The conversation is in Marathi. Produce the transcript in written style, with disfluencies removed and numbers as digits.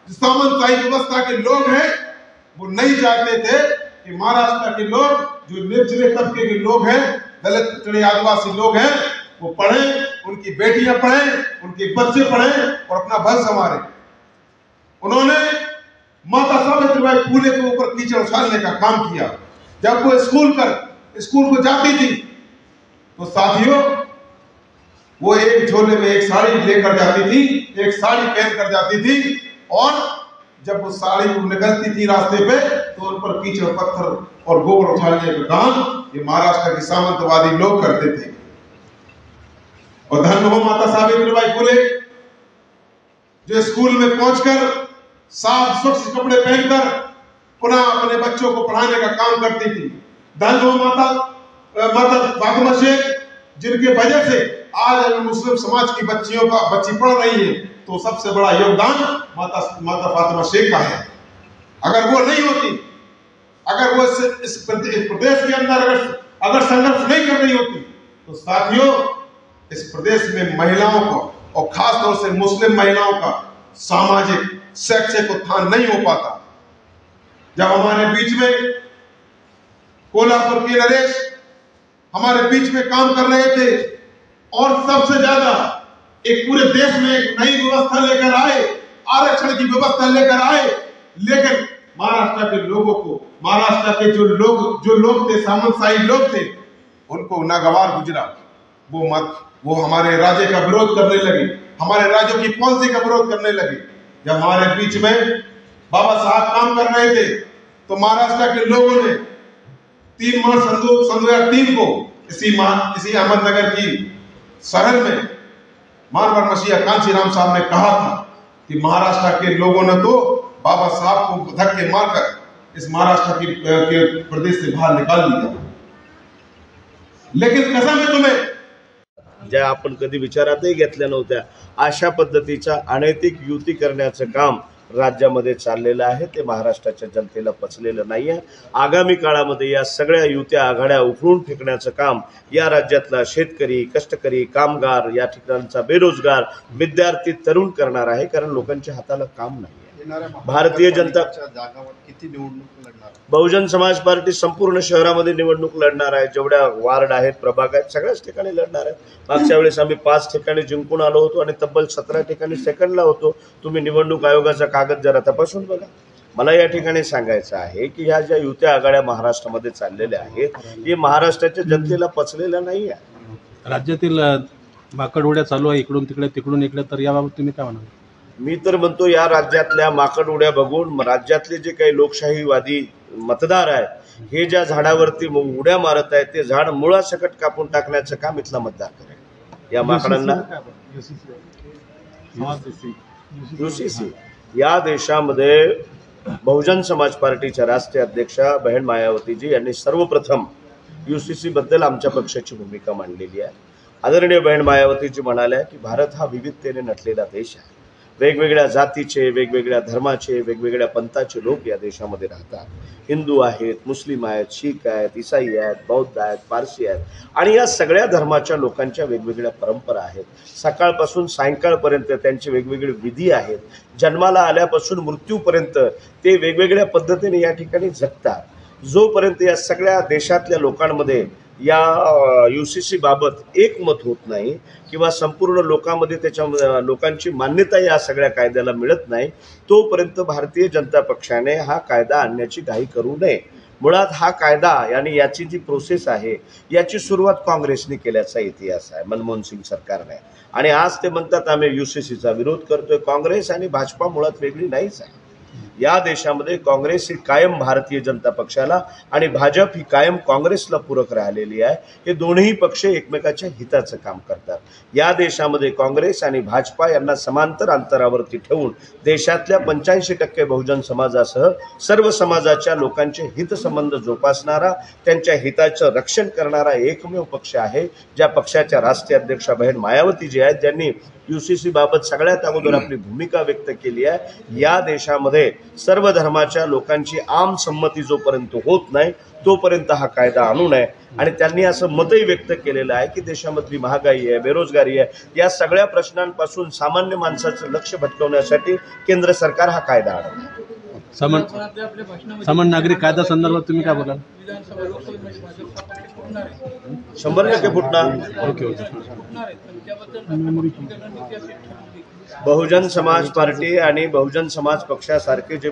जो सामंतशाही व्यवस्था के लोग हैं वो नहीं चाहते थे कि महाराष्ट्र के लोग जो निचले तबके के लोग हैं, दलित पिछड़े आदिवासी लोग हैं, वो पढ़ें, उनकी बेटियां पढ़ें, उनके बच्चे पढ़ें और अपना भविष्य संवारें। उन्होंने माता सावित्रीबाई फुले के ऊपर कीचड़ उछालने का काम किया। जब वो स्कूल को जाती थी तो साथियों वो एक झोले में एक साड़ी लेकर जाती थी, एक साड़ी पहन कर जाती थी, और जब वो साड़ी निकलती थी रास्ते पे तो उन पर कीचड़ पत्थर और गोबर उछालने का काम ये महाराष्ट्र के सामंतवादी लोग करते थे। और धन्य हो माता सावित्रीबाई फुले जो स्कूल में पहुंचकर साफ स्वच्छ कपड़े पहनकर पुनः अपने बच्चों को पढ़ाने का काम करती थी। धन्य हो माता फातिमा शेख जिनके वजह से आज मुस्लिम समाज की बच्ची पढ़ रही है, तो सबसे बड़ा योगदान माता फातिमा शेख का है। अगर वो नहीं होती, अगर वो इस प्रदेश के अंदर अगर संघर्ष नहीं कर रही होती, तो साथियों इस प्रदेश में महिलाओं को और खास तौर से मुस्लिम महिलाओं का सामाजिक शैक्षिक उत्थान नहीं हो पाता। जब हमारे बीच में कोल्हापुर के नरेश हमारे बीच में काम कर रहे थे और सबसे ज्यादा एक पूरे देश में एक नई व्यवस्था लेकर आए, आरक्षण की व्यवस्था लेकर आए, लेकिन महाराष्ट्र के लोगों को, महाराष्ट्र के जो लोग थे, सामंतशाही लोग थे, उनको नागवार गुजरा। वो हमारे राज्य का विरोध करने लगे, हमारे राज्यों की पॉलिसी का विरोध करने लगे। जब हमारे बीच में बाबा साहब काम कर रहे थे तो महाराष्ट्र के लोगों ने 3 मार्च सन 2003 को इसी अहमदनगर की शहर में मारवाड़ मसीहा कांशीराम साहब ने कहा था कि महाराष्ट्र के लोगों ने तो बाबा साहब को धक्के मारकर इस महाराष्ट्र के प्रदेश से बाहर निकाल दिया। लेकिन कसम है तुम्हें, ज्या आपण कधी विचारातही घेतल्या नव्हत्या अशा पद्धतीचा अनैतिक युती करण्याचं काम राज्यामध्ये चाललेलं आहे, ते महाराष्ट्राच्या जनतेला पचलेलं नाही आहे। आगामी काळामध्ये या सगळ्या युत्या आघाड्या उखडून फेकण्याचं काम या राज्यातला शेतकरी, कष्टकरी, कामगार, या ठिकाणचा बेरोजगार, विद्यार्थी, तरुण करणार आहे, कारण लोकांच्या हाताला काम नाही। भारतीय जनता किती निवडणूक लढणार? बहुजन समाज पार्टी संपूर्ण शहरामध्ये निवडणूक लढणार आहे। जेवढ्या वार्ड आहेत, प्रभाग आहेत, सगळ्याच ठिकाणी लढणार आहे। मागच्या वेळेस आम्ही 5 ठिकाणी जिंकून आलो होतो आणि तब्बल 17 ठिकाणी सेकंडला होतो। तुम्ही निवडणूक आयोगाचा कागद जरा तपासून बघा। मला या ठिकाणी सांगायचं आहे की ह्या ज्या युत्या आघाड्या महाराष्ट्रामध्ये चाललेल्या आहेत हे महाराष्ट्राच्या जनतेला पचलेल्या नाही आहे। राज्यातील माकडउड्या चालू आहे इकडून तिकडे तिकडून इकडे, तर याबाबत तुम्ही काय म्हणाल? मी तर म्हणतो या राज्यातल्या माकड उड्या बघून राज्यातले जे काही लोकशाहीवादी मतदार आहेत हे ज्या झाडावरती उड्या मारत आहेत ते झाड मुळासकट कापून टाकण्याचं काम इथला मतदार करेल। या माकडांना यूसीसी या देशामध्ये बहुजन समाज पार्टीच्या राष्ट्रीय अध्यक्षा बहन मायावतीजी यांनी सर्वप्रथम यूसीसी बद्दल आमच्या पक्षाची भूमिका मांडलेली आहे। आदरणीय बहन मायावतीजी म्हणाल्या की भारत हा विविधतेने नटलेला देश आहे। वेगवेगळ्या जातीचे, वेगवेगळ्या धर्माचे, वेगवेगळ्या पंथाचे लोक या देशामध्ये राहतात। हिंदू आहेत, मुस्लिम आहेत, शीख आहेत, ईसाई आहेत, बौद्ध आहेत, पारसी आहेत, आणि या सगळ्या धर्माच्या लोकांच्या वेगवेगळ्या परंपरा आहेत। सकाळपासून सायंकाळपर्यंत त्यांचे वेगवेगळे विधी आहेत। जन्माला आल्यापासून मृत्यूपर्यंत ते वेगवेगळ्या पद्धतीने या ठिकाणी जगतात। जोपर्यंत या सगळ्या देशातल्या लोकांमध्ये या यूसीसी बाबत एकमत होत नाही किंवा संपूर्ण लोकांमध्ये त्याच्या लोकांची मान्यता या सगळ्या कायद्याला मिळत नाही, तोपर्यंत भारतीय जनता पक्षाने हा कायदा आणण्याची घाई करू नये। मुळात हा कायदा आणि याची जी प्रोसेस आहे याची सुरुवात काँग्रेसने केल्याचा इतिहास आहे, मनमोहन सिंग सरकारने, आणि आज ते म्हणतात आम्ही यूसीसीचा विरोध करतोय। काँग्रेस आणि भाजपा मुळात वेगळी नाहीच आहे। या देशामध्ये काँग्रेस ही कायम भारतीय जनता पक्षाला आणि भाजप ही कायम काँग्रेसला पूरक राहिलेली आहे। हे दोन्ही पक्ष एकमेकाच्या हिताचं काम करतात। या देशामध्ये काँग्रेस आणि भाजपा यांना समांतर अंतरावरती ठेवून देशातल्या 85% बहुजन समाजासह सर्व समाजाच्या लोकांचे हितसंबंध जोपासणारा, त्यांच्या हिताचं रक्षण करणारा एकमेव पक्ष आहे। ज्या पक्षाच्या राष्ट्रीय अध्यक्षा बहन मायावती जी आहेत, ज्यांनी UCC बाबत सगळ्यात अगोदर आपली भूमिका व्यक्त केली आहे। या देशामध्ये सर्व धर्माच्या लोकांची आम संमती जोपर्यंत होत नाही तोपर्यंत हा कायदा आणू नये। आणि त्यांनी असं मतही व्यक्त केलेलं आहे की देशामधली महागाई आहे, बेरोजगारी आहे, या सगळ्या प्रश्नांपासून सामान्य माणसाचं लक्ष भटकवण्यासाठी केंद्र सरकार हा कायदा आणलं। समान नागरिक कायदा संदर्भात तुम्ही काय बोलाल? 100% फुटणार। Okay okay. Bahujan Samaj party आणि बहुजन समाज पक्षासारखे जे